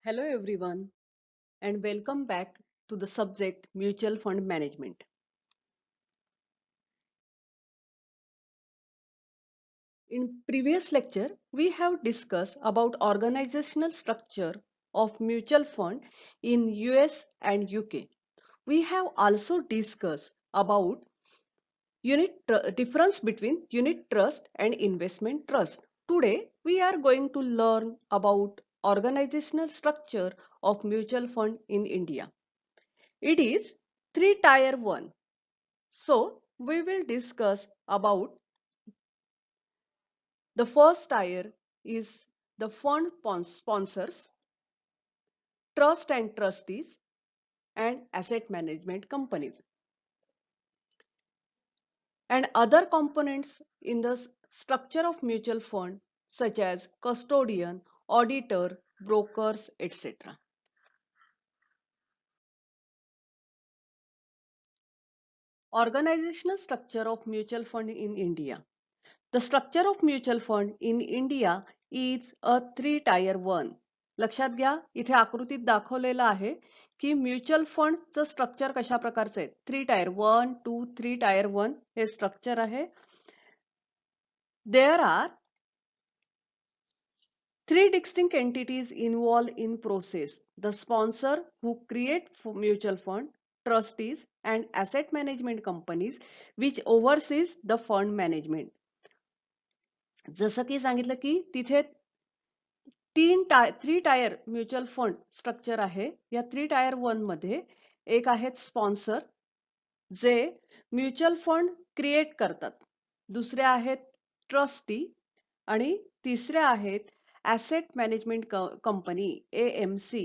Hello everyone and welcome back to the subject Mutual Fund Management. In previous lecture, we have discussed about organizational structure of mutual fund in US and UK. We have also discussed about difference between unit trust and investment trust. Today, we are going to learn about organizational structure of mutual fund in India. It is 3-tier 1. So, we will discuss about the first tier is the fund sponsors, trust and trustees, and asset management companies. And other components in the structure of mutual fund such as custodian, auditor, brokers, etc. Organizational structure of mutual fund in India. The structure of mutual fund in India is a 3-tier 1. लक्षात घ्या इथे आकृतीत दाखवलेलं आहे की mutual फंडचं structure कशा प्रकारचं आहे 3-tier 1, 2, 3-tier 1 हे स्ट्रक्चर आहे. There are 3 distinct entities involved in process. The sponsor who create mutual fund, trustees and asset management companies which oversees the fund management. जसं की सांगितलं की तिथे 3-tier म्युच्युअल फंड स्ट्रक्चर आहे. या 3-tier 1 मध्ये एक आहेत स्पॉन्सर जे म्युच्युअल फंड क्रिएट करतात. दुसरे आहेत ट्रस्टी आणि तिसरे आहेत ॲसेट मॅनेजमेंट कंपनी AMC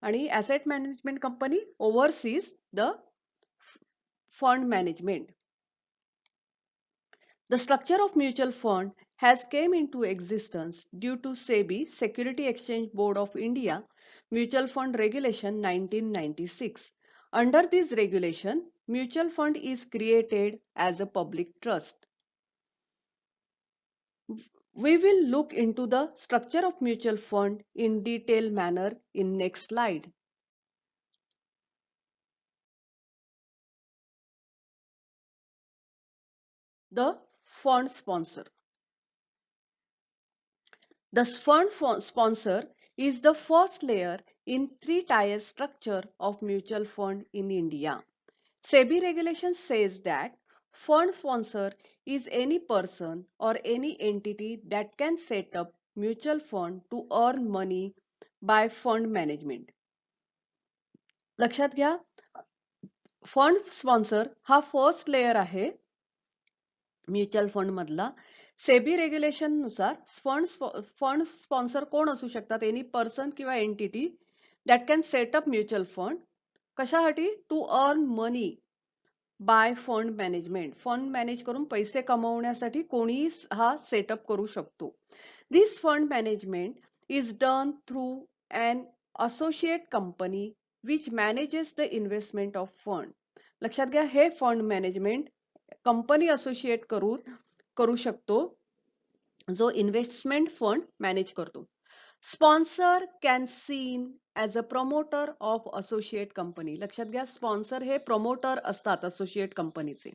आणि asset management company overseas the fund management. The structure of mutual fund has came into existence due to SEBI Security Exchange Board of India Mutual Fund Regulation 1996. Under this regulation, mutual fund is created as a public trust. We will look into the structure of mutual fund in detailed manner in next slide. The fund sponsor. The fund sponsor is the first layer in 3-tier structure of mutual fund in India. SEBI regulation says that fund sponsor is any person or any entity that can set up mutual fund to earn money by fund management. लक्षात घ्या fund sponsor हा first layer आहे mutual fund मधला. SEBI regulation नुसार fund sponsor कोण असू शकतात any person किंवा entity that can set up mutual fund कशासाठी to earn money by fund management. Fund manage करून पैसे कमवण्यासाठी कोणीही हा सेटअप करू शकतो. This fund management is done through an associate company which manages the investment of fund. लक्षात घ्या हे फंड मॅनेजमेंट कंपनी असोसिएट करू शकतो जो इन्व्हेस्टमेंट फंड मॅनेज करतो. Sponsor can seen as a promoter of associate company. लक्षात घ्या sponsor हे प्रमोटर असतात असोसिएट कंपनीचे.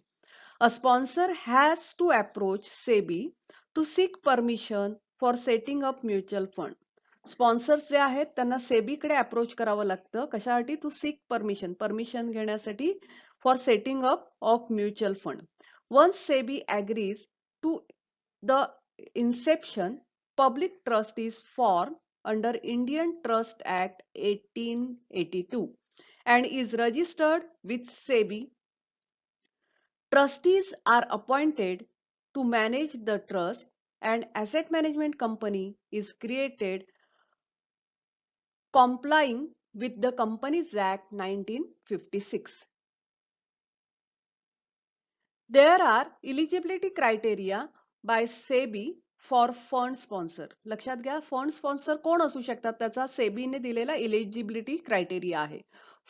A sponsor has to approach SEBI to seek permission for setting up mutual fund. Sponsors जे आहेत त्यांना सेबीकडे अप्रोच करावं लागतं कशासाठी टू सीक परमिशन घेण्यासाठी for setting up of mutual fund. Once SEBI agrees to the inception, public trust is formed under Indian Trust Act 1882 and is registered with SEBI. Trustees are appointed to manage the trust and asset management company is created complying with the Companies Act 1956. There are eligibility criteria by SEBI for fund sponsor. लक्षात घ्या fund sponsor कोण असू शकतात त्याचा सेबीने दिलेला eligibility criteria आहे.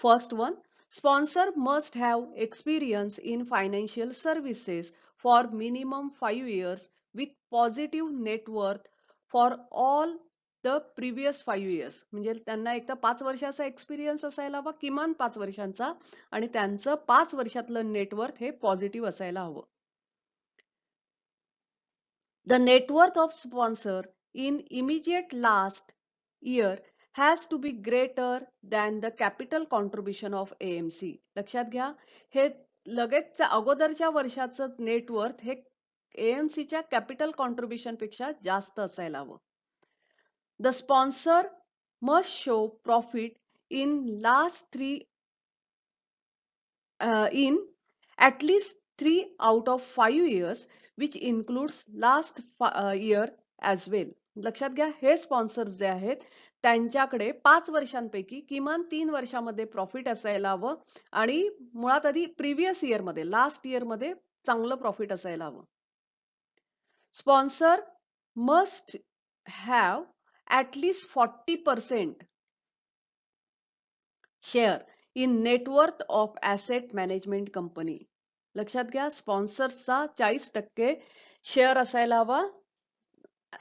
First one sponsor must have experience in financial services for minimum 5 years with positive net worth for all the previous 5 years. म्हणजे त्यांना एक तर 5 वर्षाचा एक्सपिरियन्स असायला हवा, किमान 5 वर्षांचा, आणि त्यांचं 5 वर्षातलं नेटवर्थ हे पॉझिटिव्ह असायला हवं. The net worth of sponsor in immediate last year has to be greater than the capital contribution of AMC. लक्षात घ्या, हे लगेच अगोदरच्या वर्षाचं नेटवर्थ हे AMC च्या कॅपिटल कॉन्ट्रीब्युशन पेक्षा जास्त असायला हवं. The sponsor must show profit in last in at least 3 out of 5 years, which includes last year as well. लक्षात घ्या, हे स्पॉन्सर्स जे आहेत त्यांच्याकडे 5 वर्षांपैकी किमान 3 वर्षामध्ये प्रॉफिट असायला हवं, आणि मुळात आधी प्रिव्हियस इयर मध्ये, लास्ट इयर मध्ये चांगलं प्रॉफिट असायला हवं. Sponsor must have at least 40% share in net worth of asset management company. लक्षात घ्या, स्पॉन्सर्सचा 40% शेअर असायला हवा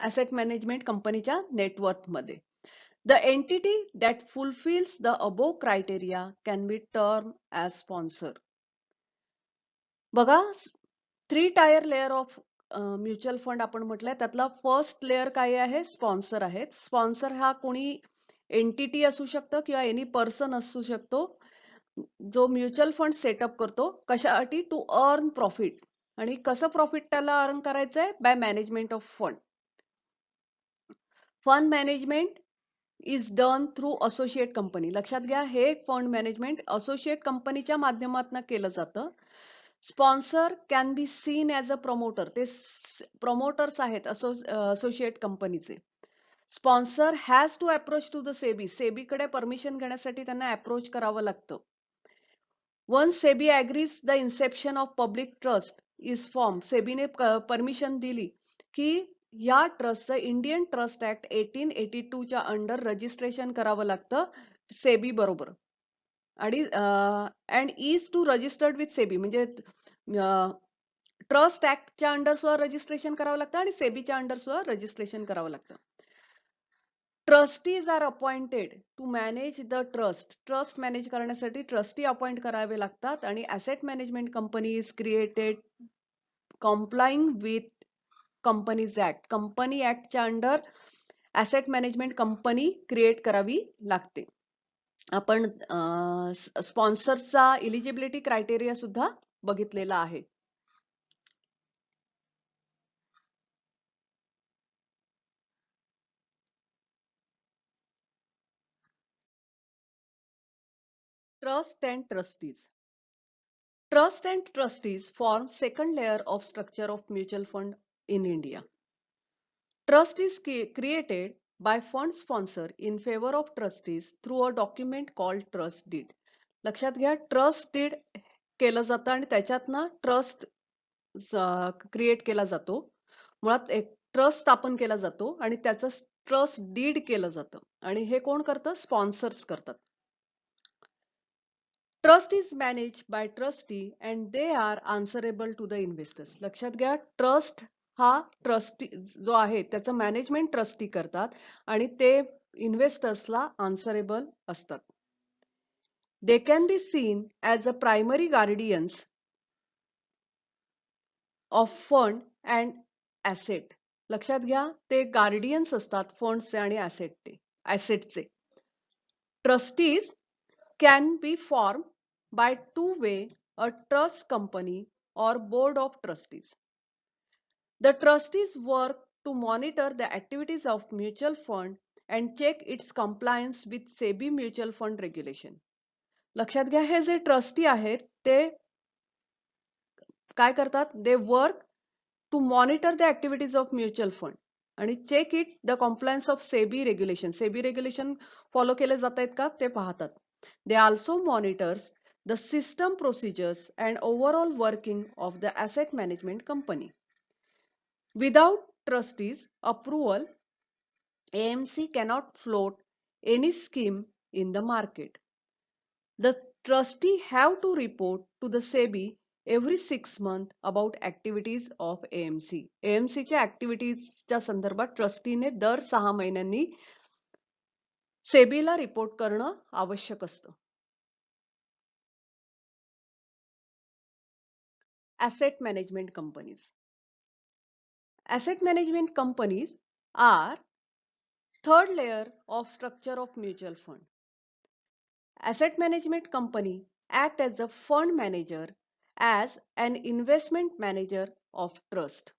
ॲसेट मॅनेजमेंट कंपनीच्या नेटवर्थ मध्ये. The entity that fulfils the above criteria can be term as sponsor. बघा, 3 tier layer of mutual fund आपण म्हटलंय, त्यातला फर्स्ट लेअर काय आहे? स्पॉन्सर आहेत. स्पॉन्सर हा कोणी एंटिटी असू शकतो किंवा एनी पर्सन असू शकतो जो म्युच्युअल फंड सेटअप करतो. कशासाठी? To earn profit. आणि कसं प्रॉफिट त्याला अर्न करायचंय? By management of fund. Fund management is done through associate company. लक्षात घ्या, हे फंड मॅनेजमेंट असोसिएट कंपनीच्या माध्यमातून केलं जातं. Sponsor can be seen as a promoter. ते प्रमोटर्स आहेत असोसिएट कंपनीचे. Sponsor has to approach to the SEBI. सेबीकडे परमिशन घेण्यासाठी त्यांना अप्रोच करावं लागतं. Once SEBI agrees the inception of public trust is form. सेबीने परमिशन दिली की या ट्रस्टचं इंडियन ट्रस्ट ऍक्ट 1882 च्या अंडर रजिस्ट्रेशन करावं लागतं सेबी बरोबर. आणि and is to registered with SEBI, म्हणजे ट्रस्ट ऍक्टच्या अंडर सुद्धा रजिस्ट्रेशन करावं लागतं आणि सेबीच्या अंडर सुद्धा रजिस्ट्रेशन करावं लागतं. Trustees are appointed to manage the trust. Trust manage करण्यासाठी ट्रस्टी अपॉइंट करावे लागतात. आणि asset management company is created complying with companies act. Company ऍक्टच्या under asset management company create करावी लागते. आपण स्पॉन्सर्सचा इलिजिबिलिटी क्रायटेरिया सुद्धा बघितलेला आहे. Trust and trustees. Trust and trustees form second layer of structure of mutual fund in India. Trust is created by fund sponsor in favor of trustees through a document called trust deed. लक्षात घ्या, trust deed केलं जातं आणि त्याच्यातनं trust create केला जातो. मुळात एक ट्रस्ट स्थापन केला जातो आणि त्याचं ट्रस्ट डीड केलं जातं. आणि हे कोण करतं? स्पॉन्सर्स करतात. Trust is manage by trustee and they are answerable to the investors. लक्षात घ्या, ट्रस्ट हा ट्रस्टी जो आहे त्याचं मॅनेजमेंट ट्रस्टी करतात आणि ते इन्व्हेस्टर्सला आन्सरेबल असतात. They can be seen as a primary guardians of fund and asset. लक्षात घ्या, ते गार्डियन्स असतात फंड्सचे आणि ॲसेटचे. Trustees can be form by two-way, a trust company or board of trustees. The trustees work to monitor the activities of mutual fund and check its compliance with SEBI mutual fund regulation. लक्षात घ्या, हे जे trustee आहेत ते काय करतात? They work to monitor the activities of mutual fund आणि check it the compliance of SEBI regulation. SEBI regulation follow केले जात आहेत का ते पाहतात. They also monitors the system procedures and overall working of the asset management company. Without trustees' approval, AMC cannot float any scheme in the market. The trustee have to report to the SEBI every 6 months about activities of AMC. AMC च्या ऍक्टिव्हिटीजच्या संदर्भात ट्रस्टीने दर 6 महिन्यांनी सेबीला report करणं आवश्यक असतं. Asset management companies. Asset management companies are third layer of structure of mutual fund. Asset management company act as a fund manager, as an investment manager of trust.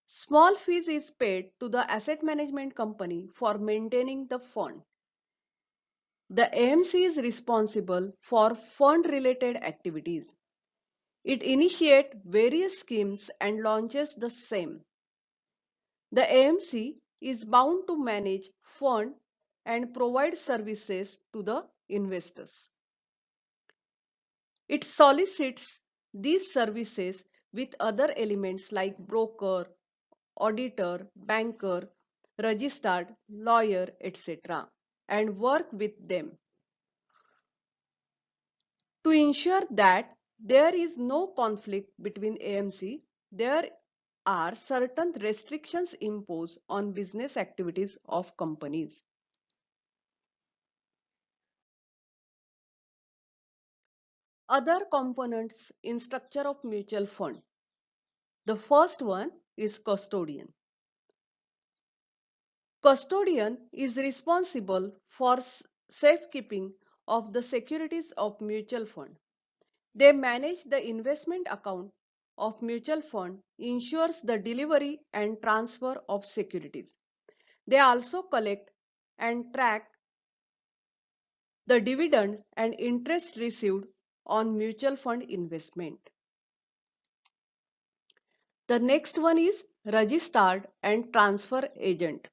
Small fees is paid to the asset management company for maintaining the fund. The AMC is responsible for fund related activities. It initiates various schemes and launches the same. The AMC is bound to manage fund and provide services to the investors. It solicits these services with other elements like broker, auditor, banker, registered lawyer, etc. and work with them. To ensure that there is no conflict between AMC, there are certain restrictions imposed on business activities of companies. Other components in structure of mutual fund. The first one is custodian. Custodian is responsible for safekeeping of the securities of mutual fund. They manage the investment account of mutual fund, ensures the delivery and transfer of securities. They also collect and track the dividends and interest received on mutual fund investment. The next one is registered and transfer agent,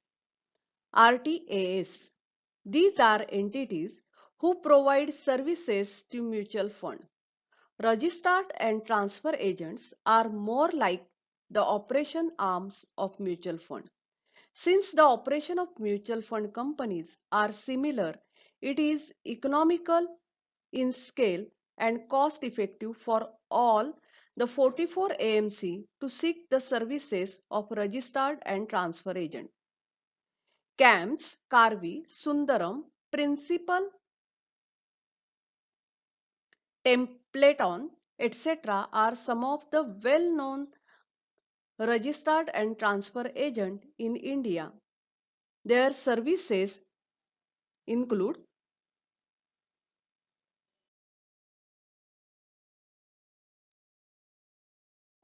RTAS. These are entities who provide services to mutual fund. Registered and transfer agents are more like the operation arms of mutual fund. Since the operation of mutual fund companies are similar, it is economical in scale and cost effective for all the 44 AMC to seek the services of registered and transfer agent. CAMS, Karvi, Sundaram, Principal, Templeton, etc. are some of the well-known registered and transfer agent in India. Their services include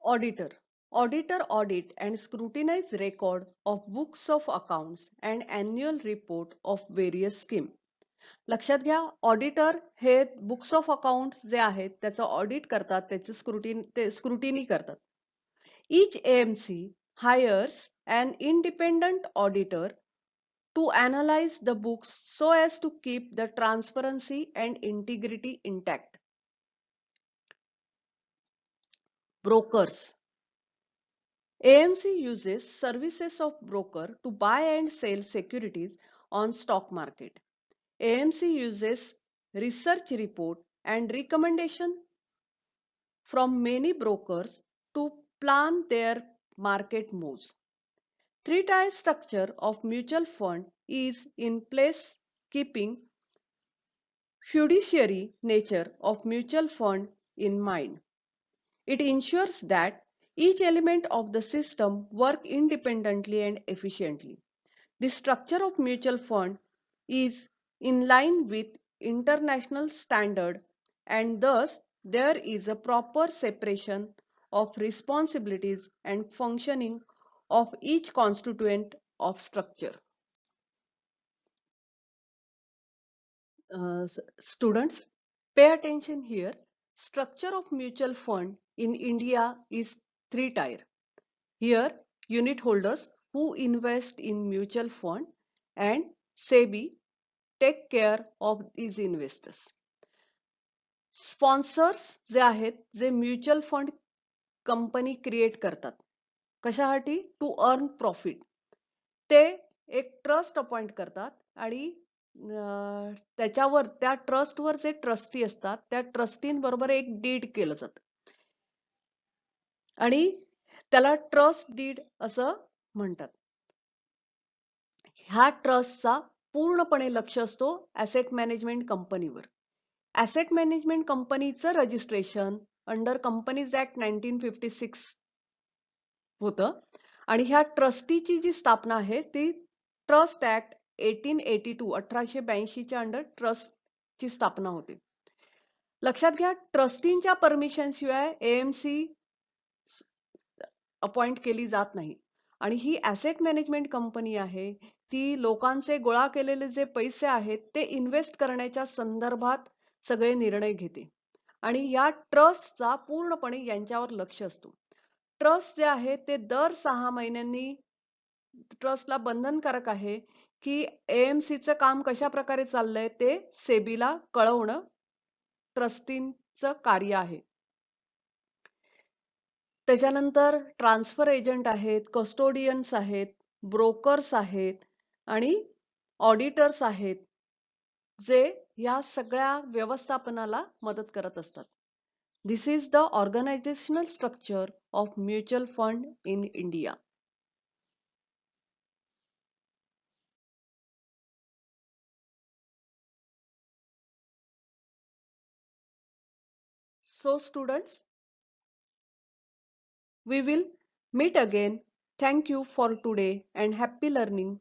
auditor. Auditor audit and scrutinize record of books of accounts and annual report of various scheme. लक्षात घ्या auditor हे books of account जे आहेत त्याचं audit करतात, त्याचे scrutiny करतात. Each AMC hires an independent auditor to analyze the books so as to keep the transparency and integrity intact. Brokers. AMC uses services of broker to buy and sell securities on stock market. AMC uses research report and recommendation from many brokers to plan their market moves. Three-tier structure of mutual fund is in place keeping fiduciary nature of mutual fund in mind. It ensures that each element of the system work independently and efficiently. The structure of mutual fund is in line with international standard and thus there is a proper separation of responsibilities and functioning of each constituent of structure. Students, pay attention here. Structure of mutual fund in India is three-tier. Here, unit holders who invest in mutual fund and SEBI take care of these investors. Sponsors जे आहेत जे mutual fund company create करतात कशासाठी to earn profit ते एक trust appoint करतात आणि त्याच्यावर त्या ट्रस्टवर जे trustee असतात त्या ट्रस्टींबरोबर एक डीड केलं जातं आणि त्याला ट्रस्ट डीड असं म्हणतात. ह्या ट्रस्टचा पूर्णपणे लक्ष असतो ॲसेट मॅनेजमेंट कंपनीवर. ॲसेट मॅनेजमेंट कंपनीचं रजिस्ट्रेशन अंडर कंपनीज ऍक्ट 1956 होतं आणि ह्या ट्रस्टीची जी स्थापना आहे ती ट्रस्ट ऍक्ट 1882 अंडर ट्रस्टची स्थापना होते. लक्षात घ्या ट्रस्टींच्या परमिशन शिवाय एएमसी अपॉइंट केली जात नाही आणि ही ॲसेट मॅनेजमेंट कंपनी आहे ती लोकांचे गोळा केलेले जे पैसे आहेत ते इन्व्हेस्ट करण्याच्या संदर्भात सगळे निर्णय घेते आणि या ट्रस्टचा पूर्णपणे यांच्यावर लक्ष असतो. ट्रस्ट जे आहे ते दर 6 महिन्यांनी ट्रस्टला बंधनकारक आहे की एएमसीचं काम कशा प्रकारे चाललंय ते सेबीला कळवणं ट्रस्टींचं कार्य आहे. त्याच्यानंतर ट्रान्सफर एजंट आहेत, कस्टोडियन्स आहेत, ब्रोकर्स आहेत आणि ऑडिटर्स आहेत जे या सगळ्या व्यवस्थापनाला मदत करत असतात. This is the organisational structure of mutual fund in India. So students, we will meet again. Thank you for today and happy learning.